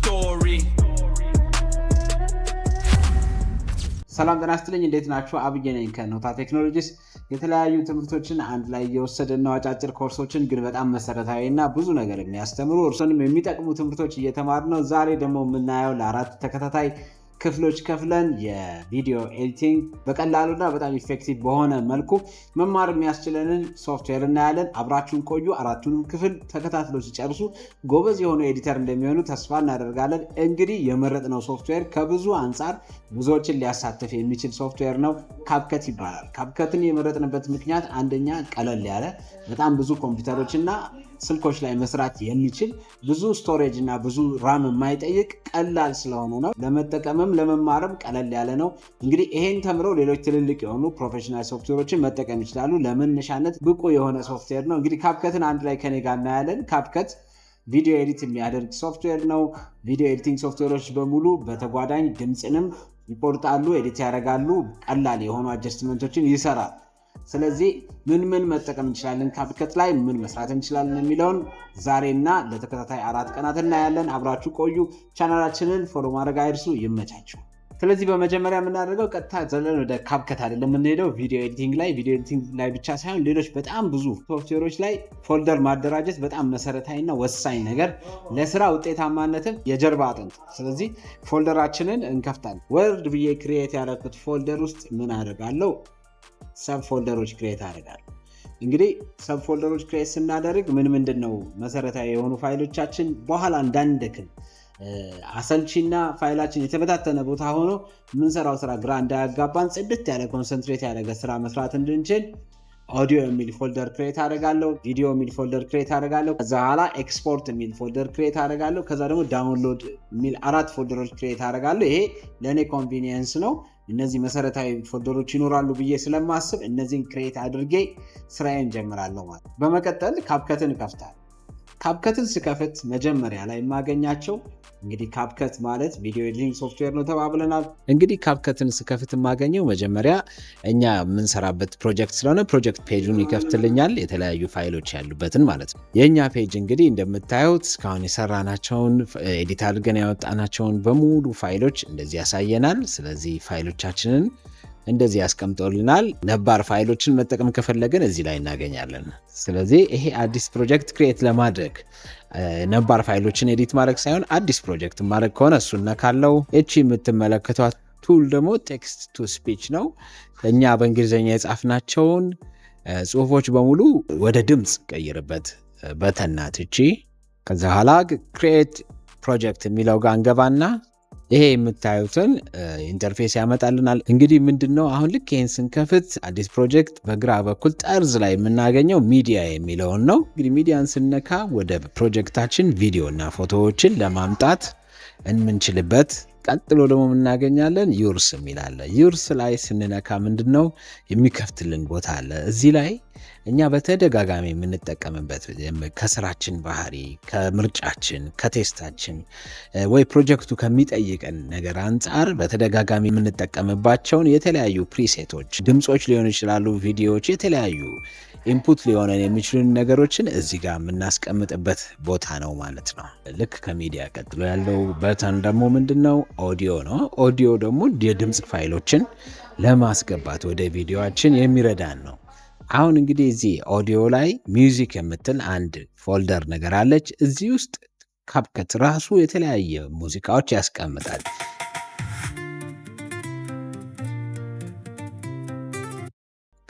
story. ሰላም ጤና ይስጥልኝ እንዴት ናችሁ? አብዬ ነኝ ከኖታ ቴክኖሎጂስ። የተለያዩ ትምህርቶችን አንድ ላይ እየወሰድን ነው። አጫጭር ኮርሶችን ግን በጣም መሰረታዊና ብዙ ነገር የሚያስተምሩ እርሶንም የሚጠቅሙ ትምህርቶች እየተማርን ነው። ዛሬ ደግሞ የምናየው ለአራት ተከታታይ ክፍሎች ከፍለን የቪዲዮ ኤዲቲንግ በቀላሉና በጣም ኢፌክቲቭ በሆነ መልኩ መማር የሚያስችለንን ሶፍትዌር እናያለን። አብራችሁን ቆዩ። አራቱንም ክፍል ተከታትለው ሲጨርሱ ጎበዝ የሆኑ ኤዲተር እንደሚሆኑ ተስፋ እናደርጋለን። እንግዲህ የመረጥነው ሶፍትዌር ከብዙ አንጻር ብዙዎችን ሊያሳትፍ የሚችል ሶፍትዌር ነው። ካፕከት ይባላል። ካፕከትን የመረጥንበት ምክንያት አንደኛ ቀለል ያለ በጣም ብዙ ኮምፒውተሮችና ስልኮች ላይ መስራት የሚችል ብዙ ስቶሬጅ እና ብዙ ራም የማይጠይቅ ቀላል ስለሆነ ነው። ለመጠቀምም ለመማርም ቀለል ያለ ነው። እንግዲህ ይሄን ተምረው ሌሎች ትልልቅ የሆኑ ፕሮፌሽናል ሶፍትዌሮችን መጠቀም ይችላሉ። ለመነሻነት ብቁ የሆነ ሶፍትዌር ነው። እንግዲህ ካፕከትን አንድ ላይ ከኔ ጋር እናያለን። ካፕከት ቪዲዮ ኤዲት የሚያደርግ ሶፍትዌር ነው። ቪዲዮ ኤዲቲንግ ሶፍትዌሮች በሙሉ በተጓዳኝ ድምፅንም ይቆርጣሉ፣ ኤዲት ያደርጋሉ፣ ቀላል የሆኑ አጀስትመንቶችን ይሰራል። ስለዚህ ምን መጠቀም እንችላለን፣ ካፕከት ላይ ምን መስራት እንችላለን የሚለውን ዛሬና ለተከታታይ 4 ቀናት እናያለን። አብራችሁ ቆዩ። ቻናላችንን ፎሎ ማድረግ አይርሱ። ይመቻችሁ። ስለዚህ በመጀመሪያ የምናደርገው ቀጥታ ዘለን ወደ ካፕከት አይደለም የምንሄደው፣ ቪዲዮ ኤዲቲንግ ላይ ብቻ ሳይሆን ሌሎች በጣም ብዙ ሶፍትዌሮች ላይ ፎልደር ማደራጀት በጣም መሰረታዊና ወሳኝ ነገር፣ ለስራ ውጤታማነትም የጀርባ አጥንት። ስለዚህ ፎልደራችንን እንከፍታለን። ወርድ ብዬ ክሪኤት ያደረኩት ፎልደር ውስጥ ምን አደርጋለሁ? ሰብ ፎልደሮች ክሬት አደርጋለሁ። እንግዲህ ሰብ ፎልደሮች ክሬት ስናደርግ ምንድነው መሰረታዊ የሆኑ ፋይሎቻችን በኋላ እንዳንደክም አሰልቺና ፋይላችን የተበታተነ ቦታ ሆኖ ምንሰራው ስራ ግራ እንዳያጋባን ጽድት ያለ ኮንሰንትሬት ያደረገ ስራ መስራት እንድንችል ኦዲዮ የሚል ፎልደር ክሬት አደርጋለሁ፣ ቪዲዮ የሚል ፎልደር ክሬት አደርጋለሁ፣ ከዛ በኋላ ኤክስፖርት የሚል ፎልደር ክሬት አደርጋለሁ፣ ከዛ ደግሞ ዳውንሎድ የሚል 4 ፎልደሮች ክሬት አደርጋለሁ። ይሄ ለኔ ኮንቪኒየንስ ነው። እነዚህ መሰረታዊ ፎልደሮች ይኖራሉ ብዬ ስለማስብ እነዚህን ክሬት አድርጌ ስራዬን ጀምራለሁ ማለት። በመቀጠል ካፕከትን እከፍታለሁ። ካፕከትን ስከፍት መጀመሪያ ላይ የማገኛቸው እንግዲህ ካፕከት ማለት ቪዲዮ ኤዲቲንግ ሶፍትዌር ነው ተባብለናል። እንግዲህ ካፕከትን ስከፍት የማገኘው መጀመሪያ እኛ የምንሰራበት ፕሮጀክት ስለሆነ ፕሮጀክት ፔጁን ይከፍትልኛል፣ የተለያዩ ፋይሎች ያሉበትን ማለት ነው። የኛ ፔጅ እንግዲህ እንደምታዩት እስካሁን የሰራናቸውን ኤዲት አድርገን ያወጣናቸውን በሙሉ ፋይሎች እንደዚህ ያሳየናል። ስለዚህ ፋይሎቻችንን እንደዚህ ያስቀምጠውልናል። ነባር ፋይሎችን መጠቀም ከፈለግን እዚህ ላይ እናገኛለን። ስለዚህ ይሄ አዲስ ፕሮጀክት ክሬት ለማድረግ ነባር ፋይሎችን ኤዲት ማድረግ ሳይሆን አዲስ ፕሮጀክት ማድረግ ከሆነ እሱን ካለው እቺ የምትመለከቷት ቱል ደግሞ ቴክስት ቱ ስፒች ነው። እኛ በእንግሊዝኛ የጻፍናቸውን ጽሁፎች በሙሉ ወደ ድምፅ ቀይርበት በተናት እቺ። ከዛ በኋላ ክሬት ፕሮጀክት የሚለው ጋር እንገባና ይሄ የምታዩትን ኢንተርፌስ ያመጣልናል። እንግዲህ ምንድነው አሁን ልክ ይህን ስንከፍት አዲስ ፕሮጀክት በግራ በኩል ጠርዝ ላይ የምናገኘው ሚዲያ የሚለውን ነው። እንግዲህ ሚዲያን ስነካ ወደ ፕሮጀክታችን ቪዲዮ እና ፎቶዎችን ለማምጣት እንምንችልበት። ቀጥሎ ደግሞ እናገኛለን ዩርስ የሚላለ። ዩርስ ላይ ስንነካ ምንድነው የሚከፍትልን ቦታ አለ። እዚህ ላይ እኛ በተደጋጋሚ የምንጠቀምበት ከስራችን ባህሪ፣ ከምርጫችን፣ ከቴስታችን ወይ ፕሮጀክቱ ከሚጠይቀን ነገር አንጻር በተደጋጋሚ የምንጠቀምባቸውን የተለያዩ ፕሪሴቶች፣ ድምጾች ሊሆኑ ይችላሉ፣ ቪዲዮዎች፣ የተለያዩ ኢንፑት ሊሆነን የሚችሉን ነገሮችን እዚህ ጋር የምናስቀምጥበት ቦታ ነው ማለት ነው። ልክ ከሚዲያ ቀጥሎ ያለው በተን ደግሞ ምንድነው? ኦዲዮ ነው። ኦዲዮ ደግሞ የድምፅ ፋይሎችን ለማስገባት ወደ ቪዲዮአችን የሚረዳን ነው። አሁን እንግዲህ እዚህ ኦዲዮ ላይ ሚውዚክ የምትል አንድ ፎልደር ነገር አለች። እዚህ ውስጥ ካፕከት ራሱ የተለያየ ሙዚቃዎች ያስቀምጣል።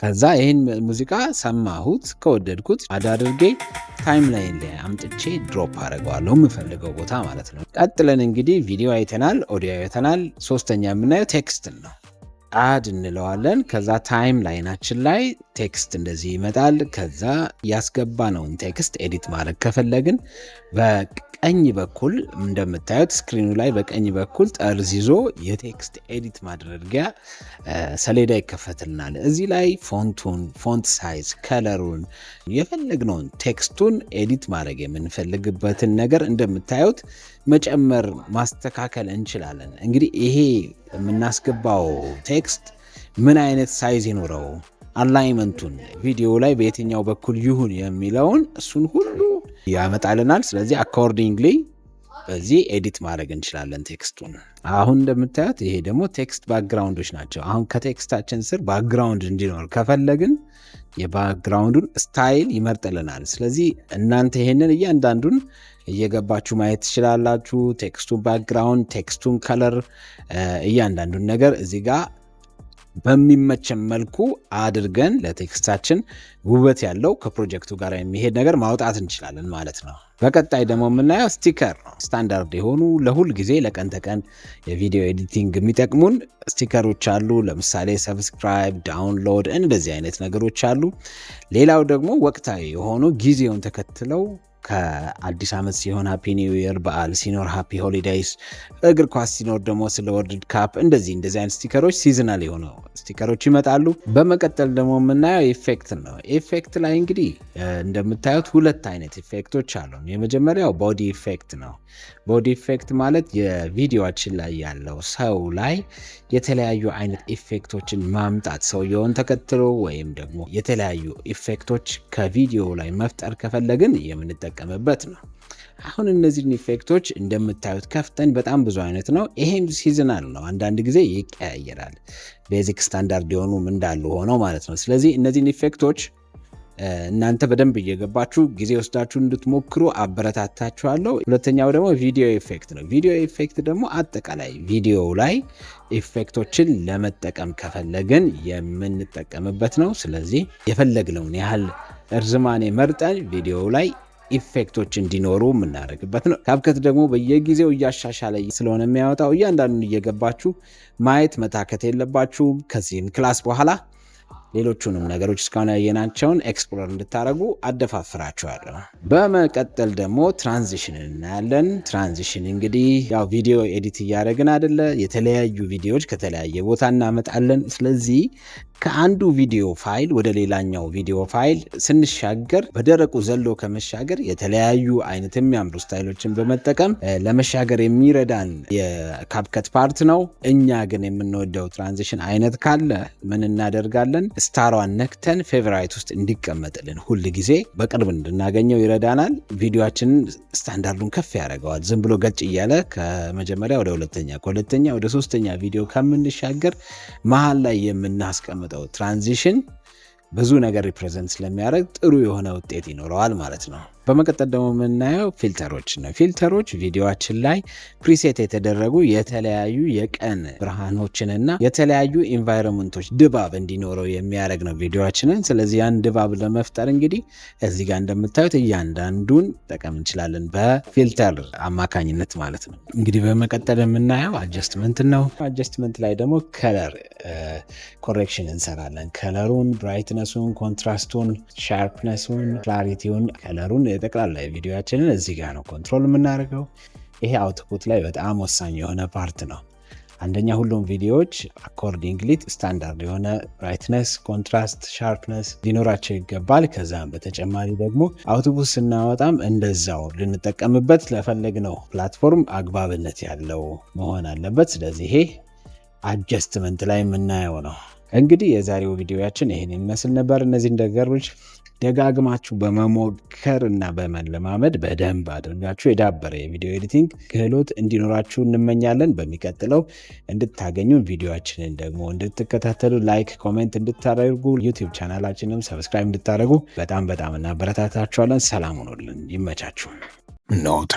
ከዛ ይህን ሙዚቃ ሰማሁት፣ ከወደድኩት አዳድርጌ ታይምላይን ላይ አምጥቼ ድሮፕ አደርገዋለሁ የምፈልገው ቦታ ማለት ነው። ቀጥለን እንግዲህ ቪዲዮ አይተናል፣ ኦዲዮ አይተናል። ሶስተኛ የምናየው ቴክስትን ነው። አድ እንለዋለን። ከዛ ታይም ላይናችን ላይ ቴክስት እንደዚህ ይመጣል። ከዛ ያስገባነውን ቴክስት ኤዲት ማድረግ ከፈለግን በቀኝ በኩል እንደምታዩት ስክሪኑ ላይ በቀኝ በኩል ጠርዝ ይዞ የቴክስት ኤዲት ማድረጊያ ሰሌዳ ይከፈትልናል። እዚህ ላይ ፎንቱን፣ ፎንት ሳይዝ፣ ከለሩን፣ የፈለግነውን ቴክስቱን ኤዲት ማድረግ የምንፈልግበትን ነገር እንደምታዩት መጨመር ማስተካከል እንችላለን። እንግዲህ ይሄ የምናስገባው ቴክስት ምን አይነት ሳይዝ ይኖረው፣ አላይመንቱን ቪዲዮ ላይ በየትኛው በኩል ይሁን የሚለውን እሱን ሁሉ ያመጣልናል። ስለዚህ አኮርዲንግሊ በዚህ ኤዲት ማድረግ እንችላለን ቴክስቱን። አሁን እንደምታዩት ይሄ ደግሞ ቴክስት ባክግራውንዶች ናቸው። አሁን ከቴክስታችን ስር ባክግራውንድ እንዲኖር ከፈለግን የባክግራውንዱን ስታይል ይመርጥልናል። ስለዚህ እናንተ ይሄንን እያንዳንዱን እየገባችሁ ማየት ትችላላችሁ። ቴክስቱን ባክግራውንድ፣ ቴክስቱን ከለር፣ እያንዳንዱን ነገር እዚህ ጋር በሚመቸን መልኩ አድርገን ለቴክስታችን ውበት ያለው ከፕሮጀክቱ ጋር የሚሄድ ነገር ማውጣት እንችላለን ማለት ነው። በቀጣይ ደግሞ የምናየው ስቲከር ነው። ስታንዳርድ የሆኑ ለሁል ጊዜ ለቀን ተቀን የቪዲዮ ኤዲቲንግ የሚጠቅሙን ስቲከሮች አሉ። ለምሳሌ ሰብስክራይብ፣ ዳውንሎድ እንደዚህ አይነት ነገሮች አሉ። ሌላው ደግሞ ወቅታዊ የሆኑ ጊዜውን ተከትለው ከአዲስ ዓመት ሲሆን ሃፒ ኒው ይር፣ በዓል ሲኖር ሃፒ ሆሊዴይስ፣ እግር ኳስ ሲኖር ደግሞ ስለ ወርልድ ካፕ እንደዚህ አይነት ስቲከሮች ሲዝናል የሆኑ ስቲከሮች ይመጣሉ። በመቀጠል ደግሞ የምናየው ኢፌክት ነው። ኢፌክት ላይ እንግዲህ እንደምታዩት ሁለት አይነት ኢፌክቶች አሉ። የመጀመሪያው ቦዲ ኢፌክት ነው። ቦዲ ኢፌክት ማለት የቪዲዮችን ላይ ያለው ሰው ላይ የተለያዩ አይነት ኢፌክቶችን ማምጣት፣ ሰውየውን ተከትሎ ወይም ደግሞ የተለያዩ ኢፌክቶች ከቪዲዮ ላይ መፍጠር ከፈለግን የምንጠቀምበት ነው። አሁን እነዚህን ኢፌክቶች እንደምታዩት ከፍተን በጣም ብዙ አይነት ነው። ይሄም ሲዝናል ነው። አንዳንድ ጊዜ ይቀያየራል። ቤዚክ ስታንዳርድ የሆኑ እንዳሉ ሆነው ማለት ነው። ስለዚህ እነዚህን ኢፌክቶች እናንተ በደንብ እየገባችሁ ጊዜ ወስዳችሁ እንድትሞክሩ አበረታታችኋለሁ። ሁለተኛው ደግሞ ቪዲዮ ኢፌክት ነው። ቪዲዮ ኢፌክት ደግሞ አጠቃላይ ቪዲዮ ላይ ኢፌክቶችን ለመጠቀም ከፈለግን የምንጠቀምበት ነው። ስለዚህ የፈለግነውን ያህል እርዝማኔ መርጠን ቪዲዮ ላይ ኢፌክቶች እንዲኖሩ የምናደርግበት ነው። ካፕከት ደግሞ በየጊዜው እያሻሻለ ስለሆነ የሚያወጣው እያንዳንዱን እየገባችሁ ማየት መታከት የለባችሁም። ከዚህም ክላስ በኋላ ሌሎቹንም ነገሮች እስካሁን ያየናቸውን ኤክስፕሎር እንድታደርጉ አደፋፍራችኋለሁ። በመቀጠል ደግሞ ትራንዚሽን እናያለን። ትራንዚሽን እንግዲህ ያው ቪዲዮ ኤዲት እያደረግን አይደለ? የተለያዩ ቪዲዮዎች ከተለያየ ቦታ እናመጣለን። ስለዚህ ከአንዱ ቪዲዮ ፋይል ወደ ሌላኛው ቪዲዮ ፋይል ስንሻገር በደረቁ ዘሎ ከመሻገር የተለያዩ አይነት የሚያምሩ ስታይሎችን በመጠቀም ለመሻገር የሚረዳን የካፕከት ፓርት ነው። እኛ ግን የምንወደው ትራንዚሽን አይነት ካለ ምን እናደርጋለን? ስታሯን ነክተን ፌቨራይት ውስጥ እንዲቀመጥልን ሁል ጊዜ በቅርብ እንድናገኘው ይረዳናል። ቪዲዮችንን ስታንዳርዱን ከፍ ያደርገዋል። ዝም ብሎ ገጭ እያለ ከመጀመሪያ ወደ ሁለተኛ፣ ከሁለተኛ ወደ ሶስተኛ ቪዲዮ ከምንሻገር መሀል ላይ የምናስቀምጠው ትራንዚሽን ብዙ ነገር ሪፕሬዘንት ስለሚያደርግ ጥሩ የሆነ ውጤት ይኖረዋል ማለት ነው። በመቀጠል ደግሞ የምናየው ፊልተሮች ነው። ፊልተሮች ቪዲዮችን ላይ ፕሪሴት የተደረጉ የተለያዩ የቀን ብርሃኖችንና የተለያዩ ኢንቫይሮንመንቶች ድባብ እንዲኖረው የሚያደርግ ነው ቪዲዮችንን። ስለዚህ ያን ድባብ ለመፍጠር እንግዲህ እዚህ ጋር እንደምታዩት እያንዳንዱን ጠቀም እንችላለን በፊልተር አማካኝነት ማለት ነው። እንግዲህ በመቀጠል የምናየው አጀስትመንት ነው። አጀስትመንት ላይ ደግሞ ከለር ኮሬክሽን እንሰራለን። ከለሩን፣ ብራይትነሱን፣ ኮንትራስቱን፣ ሻርፕነሱን፣ ክላሪቲውን፣ ከለሩን ጠቅላላ ቪዲዮችንን እዚህ ጋር ነው ኮንትሮል የምናደርገው። ይሄ አውትፑት ላይ በጣም ወሳኝ የሆነ ፓርት ነው። አንደኛ ሁሉም ቪዲዮዎች አኮርዲንግሊ ስታንዳርድ የሆነ ብራይትነስ፣ ኮንትራስት፣ ሻርፕነስ ሊኖራቸው ይገባል። ከዛም በተጨማሪ ደግሞ አውትፑት ስናወጣም እንደዛው ልንጠቀምበት ለፈለግነው ፕላትፎርም አግባብነት ያለው መሆን አለበት። ስለዚህ ይሄ አጀስትመንት ላይ የምናየው ነው። እንግዲህ የዛሬው ቪዲዮያችን ይሄን ይመስል ነበር። እነዚህ ነገሮች ደጋግማችሁ በመሞከር እና በመለማመድ በደንብ አድርጋችሁ የዳበረ የቪዲዮ ኤዲቲንግ ክህሎት እንዲኖራችሁ እንመኛለን። በሚቀጥለው እንድታገኙ ቪዲዮችንን ደግሞ እንድትከታተሉ ላይክ፣ ኮሜንት እንድታደርጉ ዩቲዩብ ቻናላችንም ሰብስክራይብ እንድታደርጉ በጣም እናበረታታችኋለን። ሰላም ሁኑልን። ይመቻችሁ። ኖታ